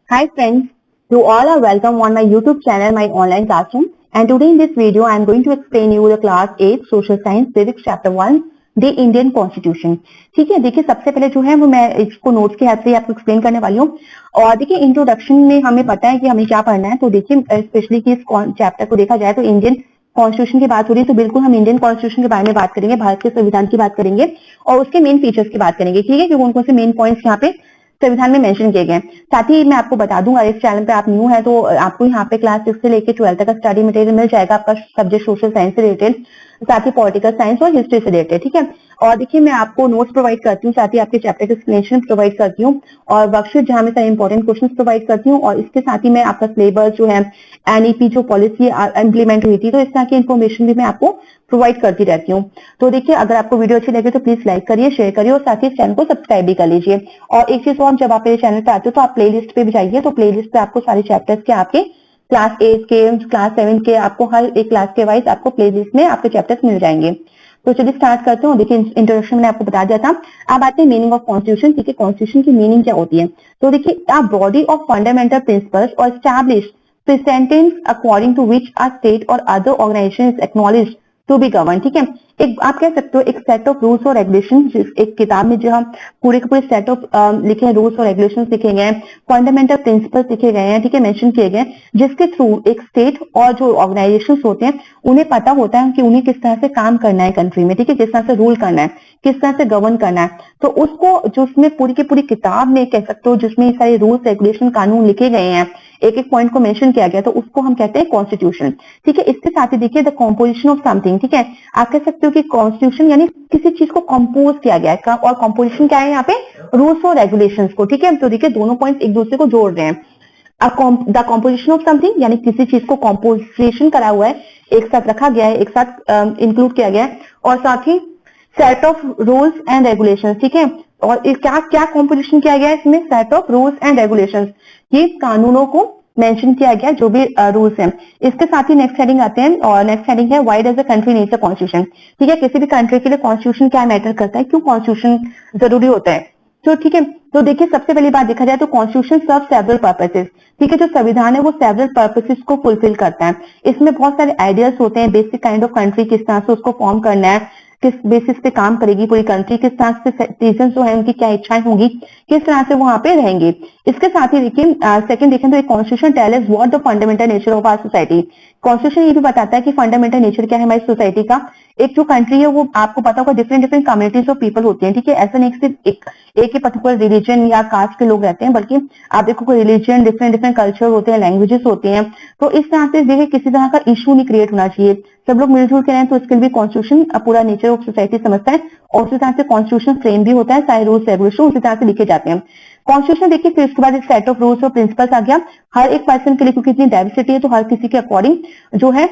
Hi friends, you all are welcome on my YouTube channel, my online classroom. And today in this video, I am going to explain you the class 8 Social Science Civics Chapter 1, The Indian Constitution. ठीक है, देखिए सबसे पहले जो है वो मैं इसको नोट्स के हेल्प से आपको एक्सप्लेन करने वाली हूँ। और देखिए इंट्रोडक्शन में हमें पता है कि हमें क्या पढ़ना है, तो देखिए स्पेशली कि इस चैप्टर को देखा जाए तो इंडियन कॉन्स्टिट्यूशन की बात हो रही है, तो बिल्कुल हम इंडियन कॉन्स्टिट्यूशन के बारे में बात करेंगे, भारत के संविधान की बात करेंगे और उसके मेन फीचर्स की बात करेंगे। ठीक है, कि कौन कौन से मेन पॉइंट्स यहाँ पे संविधान में मेंशन किए गए। साथ ही मैं आपको बता दूंगा, इस चैनल पे आप न्यू है तो आपको यहाँ पे क्लास 6 से लेकर 12 तक का स्टडी मटेरियल मिल जाएगा, आपका सब्जेक्ट सोशल साइंस से रिलेटेड, साथ ही पॉलिटिकल साइंस और हिस्ट्री से रिलेटेड। ठीक है, और देखिए मैं आपको नोट्स प्रोवाइड करती हूँ, साथ ही आपके चैप्टर के एक्सप्लेनेशन प्रोवाइड करती हूँ और वर्कशीट जहां में सारे इंपॉर्टेंट क्वेश्चन प्रोवाइड करती हूँ। और इसके साथ ही मैं आपका सिलेबस जो है, एनईपी जो पॉलिसी इंप्लीमेंट हुई थी, तो इस तरह की इन्फॉर्मेशन भी मैं आपको प्रोवाइड करती रहती हूँ। तो देखिए अगर आपको वीडियो अच्छी लगे तो प्लीज लाइक करिए, शेयर करिए और साथ ही चैनल को सब्सक्राइब भी कर लीजिए। और एक चीज और, जब आप मेरे चैनल पे आते हो तो आप प्लेलिस्ट पे भी जाइए, तो प्लेलिस्ट पे आपको सारे चैप्टर्स के आपके क्लास 8 के, क्लास 7 के, आपको हर एक क्लास के वाइज आपको प्लेलिस्ट में आपके चैप्टर्स मिल जाएंगे। तो चलिए स्टार्ट करते हैं। देखिए इंट्रोडक्शन मैंने आपको बता दिया था। अब आते हैं मीनिंग ऑफ कॉन्स्टिट्यूशन। ठीक है, कॉन्स्टिट्यूशन की मीनिंग क्या होती है, तो देखिए a body of fundamental principles और establish precedent according to which a state और other organization is acknowledged to be govern. ठीक है, एक आप कह सकते हो एक सेट ऑफ रूल्स और रेगुलेशन, एक किताब में जो हम पूरे के पूरे सेट ऑफ लिखे हैं, रूल्स और रेगुलेशन लिखे गए हैं, फंडामेंटल प्रिंसिपल्स लिखे गए हैं, ठीक है, मेंशन किए गए, जिसके थ्रू एक स्टेट और जो ऑर्गेनाइजेशन होते हैं उन्हें पता होता है कि उन्हें किस तरह से काम करना है कंट्री में। ठीक है, किस तरह से रूल करना है, किस तरह से गवर्न करना है, तो उसको जो उसमें पूरी की पूरी किताब में कह सकते हो जिसमें सारे रूल्स रेगुलेशन कानून लिखे गए हैं, एक एक पॉइंट को मेंशन किया गया, तो उसको हम कहते हैं कॉन्स्टिट्यूशन। ठीक है, इसके साथ ही देखिए द कॉम्पोजिशन ऑफ समथिंग। ठीक है, आप कह सकते हो कि कॉन्स्टिट्यूशन यानी किसी चीज को कंपोज किया गया है, और कंपोजिशन क्या है यहाँ पे, रूल्स और रेगुलेशंस को। ठीक है, तो देखिए दोनों पॉइंट एक दूसरे को जोड़ रहे हैं। द कॉम्पोजिशन ऑफ समथिंग यानी किसी चीज को कॉम्पोजिशन करा हुआ है, एक साथ रखा गया है, एक साथ इंक्लूड किया गया है, और साथ ही set of rules and regulations. ठीक है, और क्या क्या कॉम्पोजिशन किया गया है इसमें, set of rules and regulations, ये कानूनों को मेंशन किया गया जो भी रूल्स हैं। इसके साथ ही नेक्स्ट हेडिंग आते हैं, और नेक्स्ट हेडिंग है why does the country needs a constitution. ठीक है, किसी भी कंट्री के लिए कॉन्स्टिट्यूशन क्या मैटर करता है, क्यों कॉन्स्टिट्यूशन जरूरी होता है। तो ठीक है, तो देखिए सबसे पहली बात देखा जाए तो कॉन्स्टिट्यूशन सर्व सेवरल पर्पसेस। ठीक है, जो संविधान है वो सेवरल पर्पसेस को फुलफिल करता है। इसमें बहुत सारे आइडियाज होते हैं, बेसिक काइंड ऑफ कंट्री किस तरह से उसको फॉर्म करना है, किस बेसिस पे काम करेगी पूरी कंट्री, किस तरह से सिटीजन जो है उनकी क्या इच्छाएं होंगी, किस तरह से वहां पे रहेंगे। इसके साथ ही देखिए सेकंड देखें तो एक constitution tell us what the fundamental nature of our society. Constitution ये भी बताता है कि फंडामेंटल नेचर क्या है हमारी सोसाइटी का। एक जो कंट्री है वो आपको पता होगा different different communities of people होती हैं। ठीक है, ऐसा नहीं सिर्फ एक ही पर्टिकुलर रिलीजन या कास्ट के लोग रहते हैं, बल्कि आप देखो रिलीजन, डिफरेंट डिफरेंट कल्चर होते हैं, लैंग्वेजेस होते हैं। तो इस तरह से देखिए किसी तरह का इशू नहीं क्रिएट होना चाहिए, सब लोग मिलजुल के रहें, तो इसके लिए कॉन्स्टिट्यूशन पूरा नेचर ऑफ सोसाइटी समझता है, और उसी तरह से कॉन्स्टिट्यूशन फ्रेम भी होता है, सारे रूल्स रेगुलेशन उसी तरह से लिखे जाते हैं। कॉन्स्टिट्यूशन देखिए फिर उसके बाद एक सेट ऑफ रूल्स और प्रिंसिपल्स आ गया हर एक पर्सन के लिए, क्योंकि इतनी डाइवर्सिटी है तो हर किसी के अकॉर्डिंग जो है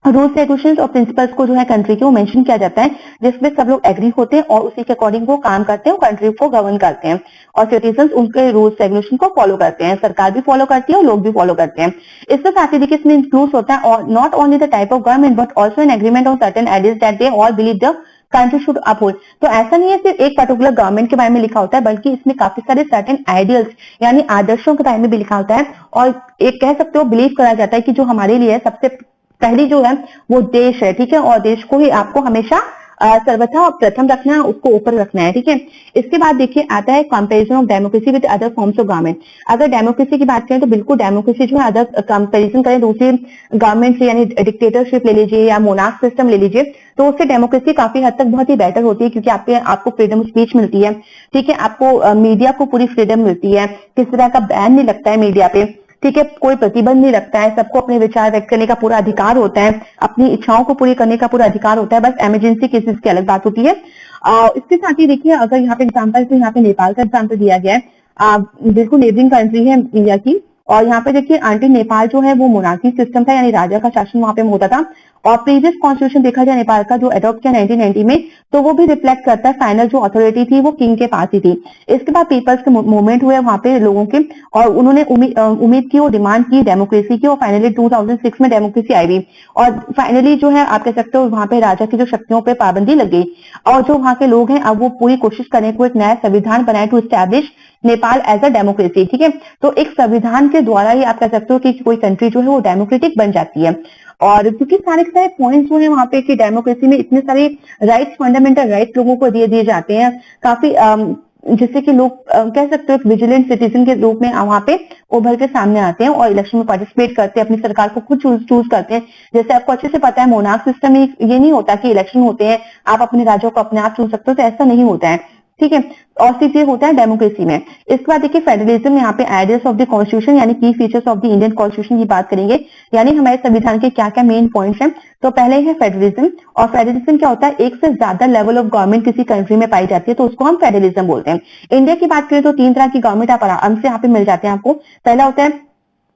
रूल्स रेगुलेशंस और प्रिंसिपल्स को जो है कंट्री के वो मेंशन किया जाता है, जिसमें सब लोग एग्री होते हैं और उसी के अकॉर्डिंग वो काम करते हैं, कंट्री को गवर्न करते हैं, और सिटीजन उनके रूल्स रेगुलेशन को फॉलो करते हैं, सरकार भी फॉलो करती है और लोग भी फॉलो करते हैं। इसके साथ ही देखिए इसमें इंक्लूड होता है और not only the type of government but also an agreement on certain ideas that they all believe the country should uphold. तो ऐसा नहीं है सिर्फ एक पर्टिकुलर गवर्नमेंट के बारे में लिखा होता है, बल्कि इसमें काफी सारे सर्टेन आइडियल्स यानी आदर्शों के बारे में भी लिखा होता है, और एक कह सकते हो बिलीव करा जाता है कि जो हमारे लिए सबसे पहली जो है वो देश है। ठीक है, और देश को ही आपको हमेशा सर्वथा प्रथम रखना है, उसको ऊपर रखना है। ठीक है, इसके बाद देखिए आता है comparison of democracy with other forms of government. अगर डेमोक्रेसी की बात करें तो बिल्कुल डेमोक्रेसी जो है अदर कंपैरिजन करें दूसरी गवर्नमेंट से, यानी डिक्टेटरशिप ले लीजिए या मोनार्क सिस्टम ले लीजिए, तो उससे डेमोक्रेसी काफी हद तक बहुत ही बेटर होती है, क्योंकि आपको फ्रीडम ऑफ स्पीच मिलती है। ठीक है, आपको मीडिया को पूरी फ्रीडम मिलती है, किस तरह का बैन नहीं लगता है मीडिया पे। ठीक है, कोई प्रतिबंध नहीं लगता है, सबको अपने विचार व्यक्त करने का पूरा अधिकार होता है, अपनी इच्छाओं को पूरी करने का पूरा अधिकार होता है, बस इमरजेंसी केसेस की अलग बात होती है। इसके साथ ही देखिए अगर यहाँ पे एग्जाम्पल, तो यहाँ पे नेपाल का एग्जाम्पल दिया गया है, बिल्कुल नेबरिंग कंट्री है इंडिया की, और यहाँ पे देखिए आंटी नेपाल जो है वो मोनार्की सिस्टम था, यानी राजा का शासन वहां पे होता था। और प्रीवियस कॉन्स्टिट्यूशन देखा जाए नेपाल का जो अडॉप्ट किया 1990 में, तो वो भी रिफ्लेक्ट करता है फाइनल जो अथॉरिटी थी वो किंग के पास ही थी। इसके बाद पीपल्स के मूवमेंट हुए वहां पे लोगों के, और उन्होंने उम्मीद की और डिमांड की डेमोक्रेसी की, और फाइनली 2006 में डेमोक्रेसी आई भी। और फाइनली जो है आप कह सकते हो वहां पे राजा की जो शक्तियों पे पाबंदी लग गई, और जो वहां के लोग हैं अब वो पूरी कोशिश करें को एक नया संविधान बनाए to establish Nepal as a democracy. ठीक है, तो एक संविधान के द्वारा ही आप कह सकते हो कि कोई कंट्री जो है वो डेमोक्रेटिक बन जाती है। और क्योंकि सारे के सारे पॉइंट्स जो है वहां पे कि डेमोक्रेसी में इतने सारे राइट्स, फंडामेंटल राइट्स लोगों को दिए जाते हैं, काफी जिससे कि लोग कह सकते हो एक विजिलेंट सिटीजन के रूप में वहां पे उभर के सामने आते हैं और इलेक्शन में पार्टिसिपेट करते हैं, अपनी सरकार को खुद चूज करते हैं। जैसे आपको अच्छे से पता है मोनार्क सिस्टम में ये नहीं होता कि इलेक्शन होते हैं आप अपने राजा को अपने आप चुन सकते हो, तो ऐसा नहीं होता है। ठीक है, और सिर्फ ये होता है डेमोक्रेसी में। इसके बाद देखिए फेडरलिज्म, यहाँ पे आइडियल्स ऑफ द कॉन्स्टिट्यूशन यानी की features of the Indian constitution की बात करेंगे, यानी हमारे संविधान के क्या क्या मेन पॉइंट्स हैं। तो पहले है फेडरलिज्म, और फेडरलिज्म क्या होता है, एक से ज्यादा लेवल ऑफ गवर्नमेंट किसी कंट्री में पाई जाती है तो उसको हम फेडरलिज्म बोलते हैं। इंडिया की बात करें तो 3 तरह की गवर्नमेंट आप आराम से यहाँ पे मिल जाते हैं आपको। पहला होता है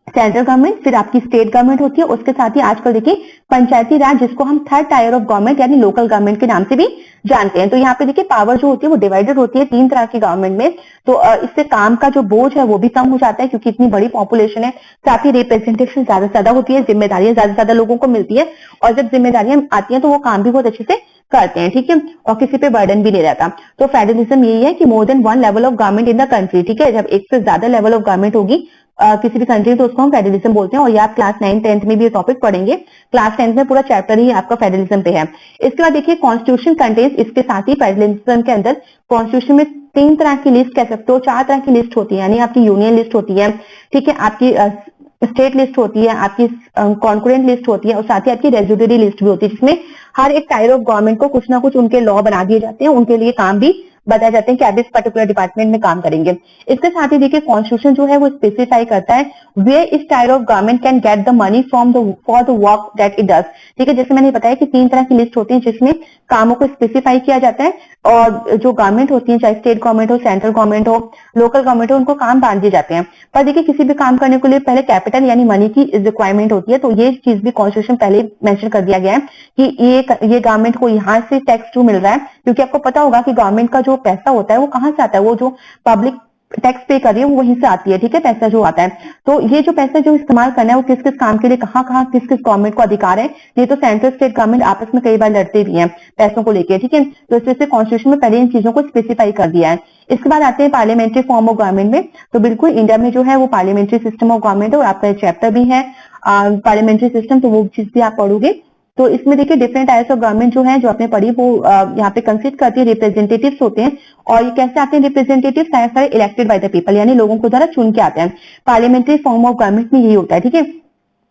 सेंट्रल गवर्नमेंट, फिर आपकी स्टेट गवर्नमेंट होती है, उसके साथ ही आजकल देखिए पंचायती राज, जिसको हम थर्ड टायर ऑफ गवर्नमेंट यानी लोकल गवर्नमेंट के नाम से भी जानते हैं। तो यहाँ पे देखिए पावर जो होती है वो डिवाइडेड होती है 3 तरह की गवर्नमेंट में। तो इससे काम का जो बोझ है वो भी कम हो जाता है, क्योंकि इतनी बड़ी पॉपुलेशन है, साथ ही रिप्रेजेंटेशन ज्यादा से ज्यादा होती है, जिम्मेदारियां ज्यादा से ज्यादा लोगों को मिलती है, और जब जिम्मेदारियां आती हैं तो वो काम भी बहुत अच्छे से करते हैं। ठीक है, और किसी पे बर्डन भी नहीं रहता। तो फेडरलिज्म यही है कि more than one level of government in the country. ठीक है, जब एक से ज्यादा लेवल ऑफ गवर्नमेंट होगी किसी भी कंट्री, तो उसको हम फेडरलिज्म बोलते हैं। और ये आप क्लास 9th-10th में भी ये टॉपिक पढ़ेंगे, क्लास 10th में पूरा चैप्टर ही आपका फेडरलिज्म पे है। इसके बाद देखिए कॉन्स्टिट्यूशन कंटेन्स, इसके साथ ही फेडरलिज्म के अंदर कॉन्स्टिट्यूशन में 3 तरह की लिस्ट कह सकते हो, 4 तरह की लिस्ट होती है, यानी आपकी यूनियन लिस्ट होती है, ठीक है, आपकी स्टेट लिस्ट होती है, आपकी कॉन्करेंट लिस्ट होती है, और साथ ही आपकी रेजिडरी लिस्ट भी होती है, जिसमें हर एक टायर ऑफ गवर्नमेंट को कुछ ना कुछ उनके लॉ बना दिए जाते हैं, उनके लिए काम भी बताए जाते हैं कि आप इस पर्टिकुलर डिपार्टमेंट में काम करेंगे। इसके साथ ही देखिए कॉन्स्टिट्यूशन जो है वो स्पेसिफाई करता है वेयर इस tyre of government can get the money from the for the work that it does. ठीक है, जैसे मैंने बताया कि 3 तरह की लिस्ट होती है जिसमें कामों को स्पेसिफाई किया जाता है, और जो गवर्नमेंट होती है, चाहे स्टेट गवर्नमेंट हो, सेंट्रल गवर्नमेंट हो, लोकल गवर्नमेंट हो, उनको काम बांट दिए जाते हैं। पर देखिए किसी भी काम करने के लिए पहले कैपिटल यानी मनी की रिक्वायरमेंट होती है, तो ये चीज भी कॉन्स्टिट्यूशन पहले मेंशन कर दिया गया है कि ये गवर्नमेंट को यहाँ से टैक्स क्यों मिल रहा है, क्योंकि आपको पता होगा कि गवर्नमेंट का जो पैसा होता है वो कहां से आता है, वो जो पब्लिक टैक्स पे कर रही है वो वहीं से आती है। ठीक है, पैसा जो आता है, तो ये जो पैसा जो इस्तेमाल करना है वो किस किस काम के लिए, कहाँ कहाँ किस किस गवर्नमेंट को अधिकार है, ये तो सेंट्रल स्टेट गवर्नमेंट आपस में कई बार लड़ते भी हैं पैसों को लेकर। ठीक है, तो इस वजह से कॉन्स्टिट्यूशन में पहले इन चीजों को स्पेसिफाई कर दिया है। इसके बाद आते हैं पार्लियामेंट्री फॉर्म ऑफ गवर्नमेंट में। तो बिल्कुल इंडिया में जो है वो पार्लियामेंट्री सिस्टम ऑफ गवर्नमेंट है, और आपका चैप्टर भी है पार्लियामेंट्री सिस्टम, तो वो चीज भी आप पढ़ोगे। तो इसमें देखिए डिफरेंट टाइप्स ऑफ गवर्नमेंट जो है जो आपने पढ़ी वो यहाँ पे कंसिस्ट करती है, रिप्रेजेंटेटिव्स होते हैं। और ये कैसे आते हैं रिप्रेजेंटेटिव, सारे इलेक्टेड बाय द पीपल, यानी लोगों को द्वारा चुन के आते हैं। पार्लियामेंट्री फॉर्म ऑफ गवर्नमेंट में यही होता है। ठीक है,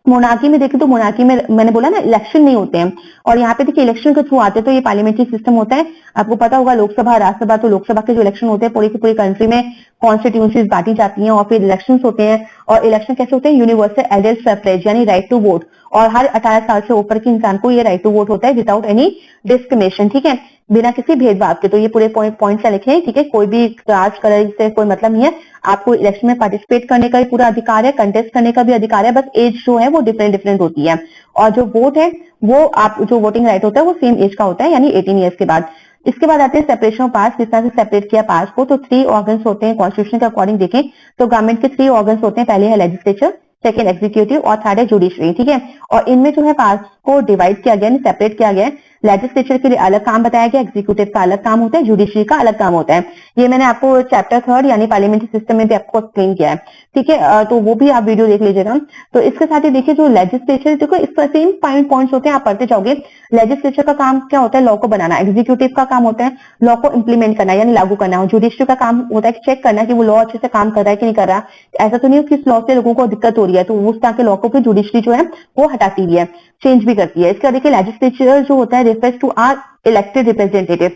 मोनार्की में देखें तो मोनार्की में मैंने बोला ना इलेक्शन नहीं होते हैं, और यहाँ पे देखिए इलेक्शन के थ्रू आते हैं, तो ये पार्लियामेंट्री सिस्टम होता है। आपको पता होगा लोकसभा राज्यसभा, तो लोकसभा के जो इलेक्शन होते हैं पूरी की पूरी कंट्री में कॉन्स्टिट्यूंसीज बांटी जाती हैं, और फिर इलेक्शन होते हैं। और इलेक्शन कैसे होते हैं, यूनिवर्सल एडल्ट सफरेज यानी राइट टू वोट, और हर 18 साल से ऊपर के इंसान को ये राइट टू वोट होता है विदाउट एनी डिस्क्रिमिनेशन। ठीक है, बिना किसी भेदभाव के। तो ये पूरे पॉइंट से लिखे हैं। ठीक है, कोई भी कास्ट कलर से कोई मतलब नहीं है, आपको इलेक्शन में पार्टिसिपेट करने का भी पूरा अधिकार है, कंटेस्ट करने का भी अधिकार है, बस एज जो है वो डिफरेंट होती है। और जो वोट है वो आप जो वोटिंग राइट होता है वो सेम एज का होता है, यानी 18 ईयर्स के बाद। इसके बाद आते हैं सेपरेशन ऑफ पार्ट्स, किस तरह से सेपरेट किया पार्ट्स को। तो 3 ऑर्गन्स होते हैं कॉन्स्टिट्यूशन के अकॉर्डिंग देखें तो गवर्नमेंट के 3 ऑर्गन्स होते हैं, पहले है लेजिस्लेचर, सेकंड एग्जीक्यूटिव, और थर्ड है जुडिशरी। ठीक है, और इनमें जो है पार्ट्स को डिवाइड किया गया, सेपरेट किया गया है। लेजिस्लेचर के लिए अलग काम बताया गया, एग्जीक्यूटिव का अलग काम होता है, जुडिशरी का अलग काम होता है। ये मैंने आपको चैप्टर 3 यानी पार्लियामेंट्री सिस्टम में भी आपको एक्सप्लेन किया है। ठीक है, तो वो भी आप वीडियो देख लीजिएगा। तो इसके साथ ही देखिए जो लेजिस्लेचर, देखो इसका सेम पॉइंट्स होते हैं, आप पढ़ते जाओगे। लेजिस्लेचर का काम क्या होता है, लॉ को बनाना। एग्जीक्यूटिव का काम होता है लॉ को इंप्लीमेंट करना यानी लागू करना। और जुडिशरी का काम होता है चेक करना कि वो लॉ अच्छे से काम कर रहा है कि नहीं कर रहा। ऐसा तो नहीं है किस लॉ से लोगों को दिक्कत हो रही है तो उस तरह के लॉ को फिर जुडिशरी जो है वो हटाती भी है, चेंज भी करती है। इसका देखिए लेजिस्लेचर जो होता है refers to our elected representative.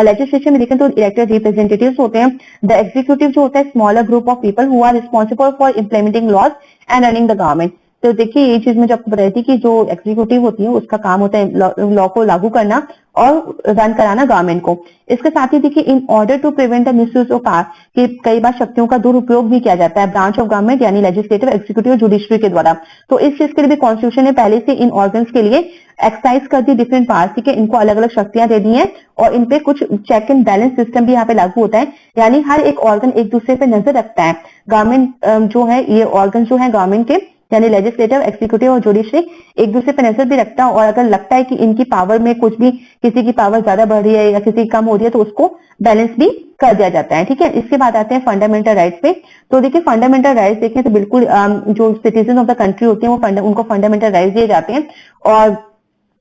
Legislature में देखें तो इलेक्टेड रिप्रेजेंटेटिव्स होते हैं। द एग्जीक्यूटिव जो होता है smaller group of people who are responsible for implementing laws and running the government. तो देखिए ये चीज मुझे आपको बताई थी कि जो एग्जीक्यूटिव होती है उसका काम होता है लॉ को लागू करना और रन कराना गवर्नमेंट को। इसके साथ ही देखिए in order to prevent the misuse of power, कि कई बार शक्तियों का दुरुपयोग भी किया जाता है ब्रांच ऑफ गवर्नमेंट यानी लेजिस्लेटिव, एग्जीक्यूटिव और जुडिशरी के द्वारा। तो इस चीज के लिए भी कॉन्स्टिट्यूशन ने पहले से इन ऑर्गन्स के लिए एक्सरसाइज कर दी डिफरेंट पावर्स, ठीक है, इनको अलग अलग शक्तियां दे दी हैं और इनपे कुछ चेक एंड बैलेंस सिस्टम भी यहाँ पे लागू होता है, यानी हर एक ऑर्गन एक दूसरे पे नजर रखता है। गवर्नमेंट जो है, ये ऑर्गन जो है गवर्नमेंट के यानी लेजिस्लेटिव, एग्जीक्यूटिव और जुडिशरी एक दूसरे पे नजर भी रखता है, और अगर लगता है कि इनकी पावर में कुछ भी, किसी की पावर ज्यादा बढ़ रही है या किसी की कम हो रही है, तो उसको बैलेंस भी कर दिया जाता है, ठीक है। इसके बाद आते हैं फंडामेंटल राइट्स पे। तो देखिए फंडामेंटल राइट्स देखें तो बिल्कुल जो सिटीजन ऑफ द कंट्री होते हैं वो उनको फंडामेंटल राइट्स दिए जाते हैं, और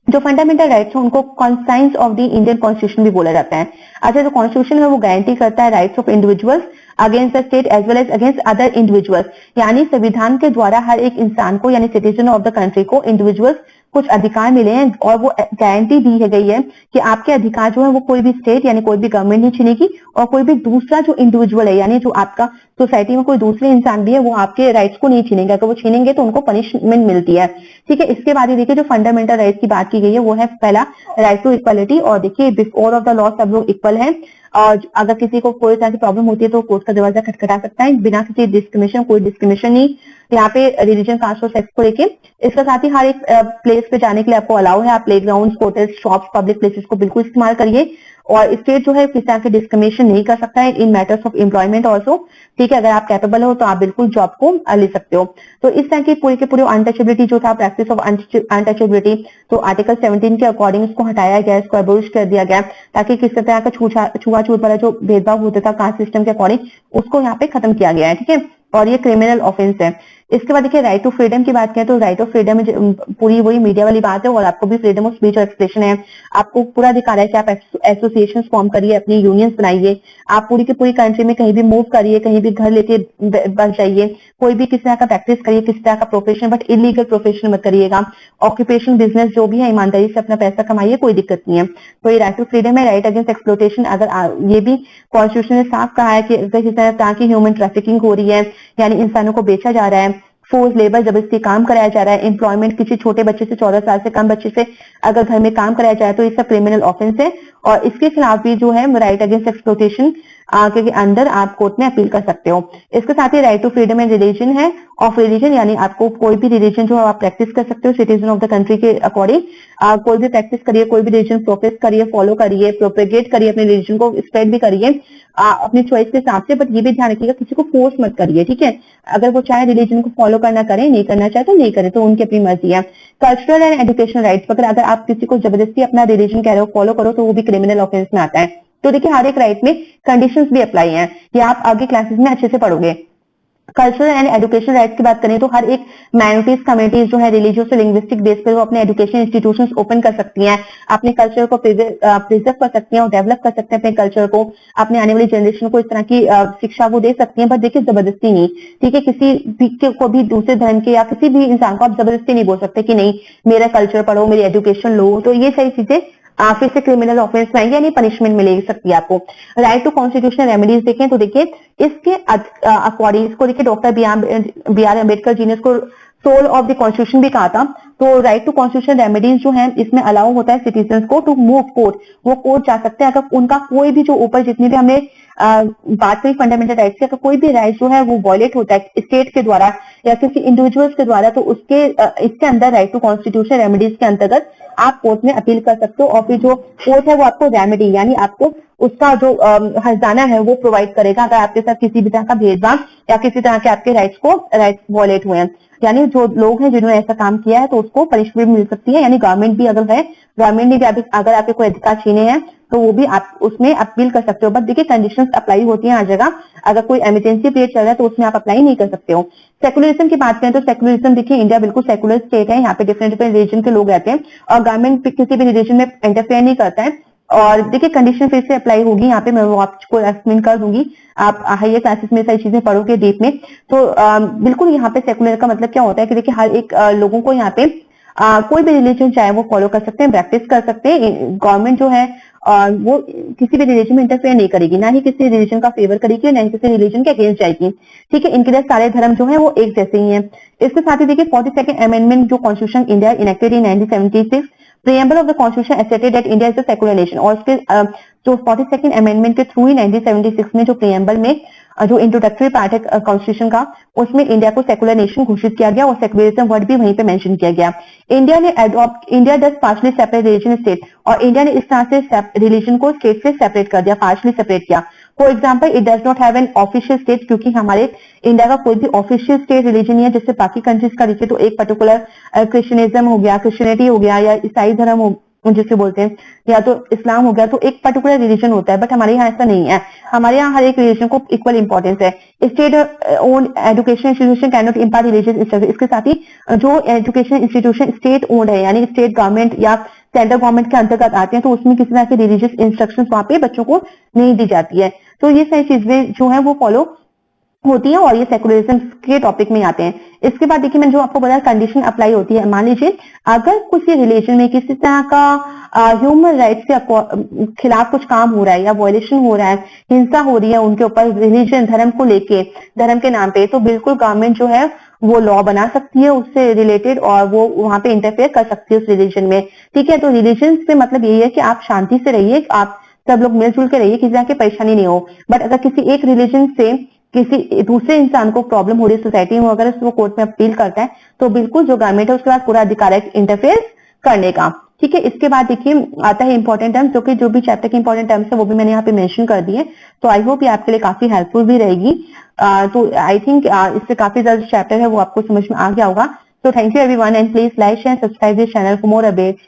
जो फंडामेंटल राइट्स है उनको conscience of the Indian constitution भी बोला जाता है। अच्छा, जो कॉन्स्टिट्यूशन है वो गारंटी करता है rights of individuals against the state as well as against other individuals, यानी संविधान के द्वारा हर एक इंसान को यानी सिटीजन ऑफ द कंट्री को इंडिविजुअल्स कुछ अधिकार मिले हैं, और वो गारंटी दी है गई है कि आपके अधिकार जो है वो कोई भी स्टेट यानी कोई भी गवर्नमेंट नहीं छीनेगी, और कोई भी दूसरा जो इंडिविजुअल है यानी जो आपका सोसाइटी में कोई दूसरे इंसान भी है वो आपके राइट्स को नहीं छीनेंगे। अगर वो छीनेंगे तो उनको पनिशमेंट मिलती है, ठीक है। इसके बाद ये देखिए जो फंडामेंटल राइट्स की बात की गई है वो है पहला राइट टू इक्वालिटी, और देखिए बिफोर ऑफ द लॉ सब लोग इक्वल हैं, और अगर किसी को कोई तरह की प्रॉब्लम होती है तो कोर्ट का दरवाजा खटखटा सकता है बिना किसी डिस्क्रिमिनेशन, कोई डिस्क्रिमिनेशन नहीं यहाँ पे रिलीजन, कास्ट और सेक्स को लेके। इसके साथ ही हर एक प्लेस पे जाने के लिए आपको अलाउ है, आप play ground, hotels, shops, public places को बिल्कुल इस्तेमाल करिए, और स्टेट जो है किसी तरह की डिस्क्रिमिनेशन नहीं कर सकता है इन मैटर्स ऑफ एम्प्लॉयमेंट ऑल्सो, ठीक है। अगर आप कैपेबल हो तो आप बिल्कुल जॉब को ले सकते हो। तो इस तरह की पूरी के पूरे अनटचेबिलिटी जो था, प्रैक्टिस ऑफ अनटचेबिलिटी, तो आर्टिकल 17 के अकॉर्डिंग इसको हटाया गया, इसको अबोलिश कर दिया गया, ताकि किसी तरह का छुआछूत वाला जो भेदभाव होता था कास्ट सिस्टम के अकॉर्डिंग उसको यहाँ पे खत्म किया गया है, ठीक है, और ये क्रिमिनल ऑफेंस है। इसके बाद देखिए राइट टू फ्रीडम की बात करें तो राइट ऑफ फ्रीडम पूरी वही मीडिया वाली बात है, और आपको भी फ्रीडम ऑफ स्पीच और एक्सप्रेशन है, आपको पूरा अधिकार है कि आप एसोसिएशन फॉर्म करिए, अपनी यूनियंस बनाइए, आप पूरी की पूरी कंट्री में कहीं भी मूव करिए, कहीं भी घर लेके बस जाइए, कोई भी किसी तरह का प्रैक्टिस करिए, किसी तरह का प्रोफेशन, बट इलीगल प्रोफेशन मत करिएगा, ऑक्यूपेशन बिजनेस जो भी है ईमानदारी से अपना पैसा कमाइए, कोई दिक्कत नहीं है। तो ये राइट टू फ्रीडम है। राइट अगेंस्ट एक्सप्लोटेशन, अगर ये भी कॉन्स्टिट्यूशन ने साफ कहा है कि अगर किसी तरह की ह्यूमन ट्रैफिकिंग हो रही है यानी इंसानों को बेचा जा रहा है, फोर्स लेबर जबरदस्ती काम कराया जा रहा है, एम्प्लॉयमेंट किसी छोटे बच्चे से 14 साल से कम बच्चे से अगर घर में काम कराया जाए तो ये सब क्रिमिनल ऑफेंस है, और इसके खिलाफ भी जो है राइट अगेंस्ट एक्सप्लोटेशन के अंदर आप कोर्ट में अपील कर सकते हो। इसके साथ ही right to freedom and religion है, ऑफ रिलीजन यानी आपको कोई भी रिलीजन जो आप प्रैक्टिस कर सकते हो सिटीजन ऑफ द कंट्री के अकॉर्डिंग, कोई भी प्रैक्टिस करिए, कोई भी रिलीजन प्रोफेस करिए, फॉलो करिए, प्रोपेगेट करिए, अपने रिलीजन को स्प्रेड भी करिए अपनी चॉइस के हिसाब से, बट ये भी ध्यान रखिएगा किसी को फोर्स मत करिए, ठीक है। अगर वो चाहे रिलीजन को फॉलो करना करें, नहीं करना चाहे तो नहीं करे, तो उनकी अपनी मर्जी है। कल्चरल एंड एजुकेशनल राइट्स, अगर आप किसी को जबरदस्ती अपना रिलीजन कह रहे हो फॉलो करो तो वो भी क्रिमिनल ऑफेंस में आता है। तो देखिए हर एक राइट में कंडीशंस भी अप्लाई हैं, ये आप आगे क्लासेस में अच्छे से पढ़ोगे। कल्चरल एंड एजुकेशन राइट्स की बात करें तो हर एक माइनॉरिटीज कम्युनिटीज जो है रिलीजियस और लिंग्विस्टिक बेस पर वो अपने एजुकेशन इंस्टीट्यूशंस ओपन कर सकती हैं, अपने कल्चर को प्रिजर्व कर सकती हैं और डेवलप कर सकते हैं अपने कल्चर को, अपने आने वाली जनरेशन को इस तरह की शिक्षा वो दे सकती हैं, बट देखिए जबरदस्ती नहीं, ठीक है। किसी भी को भी दूसरे धर्म के या किसी भी इंसान को आप जबरदस्ती नहीं बोल सकते कि नहीं मेरा कल्चर पढ़ो, मेरी एजुकेशन लो, तो ये सारी चीजें फिर से क्रिमिनल ऑफेंस में आएंगे यानी पनिशमेंट मिल सकती है आपको। राइट टू कॉन्स्टिट्यूशनल रेमेडीज देखें तो देखिए इसके अकॉर्डिंग इसको देखिए doctor B are Ambedkar ji ने इसको सोल ऑफ द कॉन्स्टिट्यूशन भी कहा था। तो राइट टू कॉन्स्टिट्यूशनल रेमेडीज जो है इसमें अलाउ होता है सिटीजन को टू मूव कोर्ट, वो कोर्ट जा सकते हैं अगर उनका कोई भी जो ऊपर जितनी भी हमने बात करी फंडामेंटल राइट्स की, अगर कोई भी राइट जो है वो वायलेट होता है स्टेट के द्वारा या किसी इंडिविजुअल्स के द्वारा, तो उसके इसके अंदर राइट टू कॉन्स्टिट्यूशनल रेमेडीज के अंतर्गत आप कोर्ट में अपील कर सकते हो, और फिर जो कोर्ट है वो आपको रेमेडी यानी आपको उसका जो हर्जाना है वो प्रोवाइड करेगा अगर आपके साथ किसी भी तरह का भेदभाव या किसी तरह के आपके राइट्स वायलेट हुए हैं। यानी जो लोग हैं जिन्होंने ऐसा काम किया है तो उसको पनिशमेंट मिल सकती है, यानी गवर्नमेंट भी अगर है, गवर्नमेंट ने भी अगर आपके कोई अधिकार छीने हैं तो वो भी आप उसमें अपील कर सकते हो। बट देखिए कंडीशंस अप्लाई होती हैं हर जगह, अगर कोई इमरजेंसी पीरियड चल रहा है तो उसमें आप अप्लाई नहीं कर सकते हो। सेकुलरिज्म की बात करें तो सेकुलरिज्म देखिए इंडिया बिल्कुल सेकुलर स्टेट है, यहाँ पे डिफरेंट डिफरेंट रिलीजन के लोग रहते हैं और गवर्नमेंट किसी भी रिलीजन में इंटरफेयर नहीं करता है। और देखिए कंडीशन फिर से अप्लाई होगी, यहाँ पे मैं वो आपको एक्सप्लेन कर दूंगी, आप हायर क्लासेस में सारी चीजें पढ़ोगे डीप में। तो बिल्कुल यहाँ पे सेकुलर का मतलब क्या होता है कि देखिए हर एक लोगों को यहाँ पे कोई भी रिलीजन चाहे वो फॉलो कर सकते हैं, प्रैक्टिस कर सकते हैं। गवर्नमेंट जो है वो किसी भी रिलीजन में इंटरफेयर नहीं करेगी, ना ही किसी रिलीजन का फेवर करेगी, ना ही किसी रिलीजन के अगेंस्ट जाएगी। ठीक है, इनके लिए सारे धर्म जो है वो एक जैसे ही हैं। इसके साथ ही देखिए 42nd अमेंडमेंट जो constitution India enacted in 1976, preamble of the constitution asserted that India is a secular nation। और उसके जो 42nd अमेंडमेंट के थ्रू ही 1976 में जो प्रियम्बल में जो इंट्रोडक्टरी पार्ट है कॉन्स्टिट्यूशन का, उसमें इंडिया को सेकुलर नेशन घोषित किया गया और सेकुलरिज्म वर्ड भी वहीं पे मेंशन किया गया। India does partially separate religion state, और इंडिया ने इस तरह से रिलीजन को स्टेट से सेपरेट कर दिया, पार्शली सेपरेट किया। For example, it does not have an official state, क्योंकि हमारे इंडिया का कोई भी ऑफिशियल स्टेट रिलीजन नहीं है। जैसे बाकी कंट्रीज का देखिए तो एक पर्टिकुलर क्रिश्चियनिज्म हो गया, क्रिश्चियनिटी हो गया, या ईसाई धर्म हो जिसे बोलते हैं, या तो इस्लाम हो गया, तो एक पर्टिकुलर रिलीजन होता है। बट हमारे यहाँ ऐसा नहीं है, हमारे यहाँ हर एक रिलीजन को इक्वल इंपॉर्टेंस है। State own education institution can not impart religious instruction. इसके साथ ही जो एजुकेशन इंस्टीट्यूशन स्टेट ओन्ड है, यानी स्टेट गवर्नमेंट या सेंट्रल गवर्नमेंट के अंतर्गत आते हैं, तो उसमें किसी तरह के रिलीजियस इंस्ट्रक्शन वहां पे बच्चों को नहीं दी जाती है। तो ये सारी चीजें जो है वो फॉलो होती है और ये सेकुलरिज्म के टॉपिक में आते हैं। इसके बाद देखिए मैंने जो आपको बताया कंडीशन अप्लाई होती है। मान लीजिए अगर किसी रिलीजन में किसी तरह का ह्यूमन राइट्स के खिलाफ कुछ काम हो रहा है या वायलेशन हो रहा है, हिंसा हो रही है उनके ऊपर रिलीजन धर्म को लेके, धर्म के नाम पे, तो बिल्कुल गवर्नमेंट जो है वो लॉ बना सकती है उससे रिलेटेड, और वो वहां पे इंटरफेयर कर सकती है उस रिलीजन में। ठीक है, तो रिलीजन से मतलब यही है कि आप शांति से रहिए, आप सब लोग मिलजुल के रहिए, किसी तरह की परेशानी नहीं हो। बट अगर किसी एक रिलीजन से किसी दूसरे इंसान को प्रॉब्लम हो रही है सोसाइटी में, अगर उसको कोर्ट में अपील करता है, तो बिल्कुल जो गवर्नमेंट है उसके पास पूरा अधिकार है इंटरफेयर करने का। ठीक है, इसके बाद देखिए आता है इंपॉर्टेंट टर्म्स, जो कि जो भी चैप्टर के इंपॉर्टेंट टर्म्स है वो भी मैंने यहाँ पे मेंशन कर दिए। तो आई होप ये आपके लिए काफी हेल्पफुल भी रहेगी। तो आई थिंक इससे काफी ज्यादा चैप्टर है वो आपको समझ में आ गया होगा। So thank you everyone, and please like, share, subscribe this channel for more updates.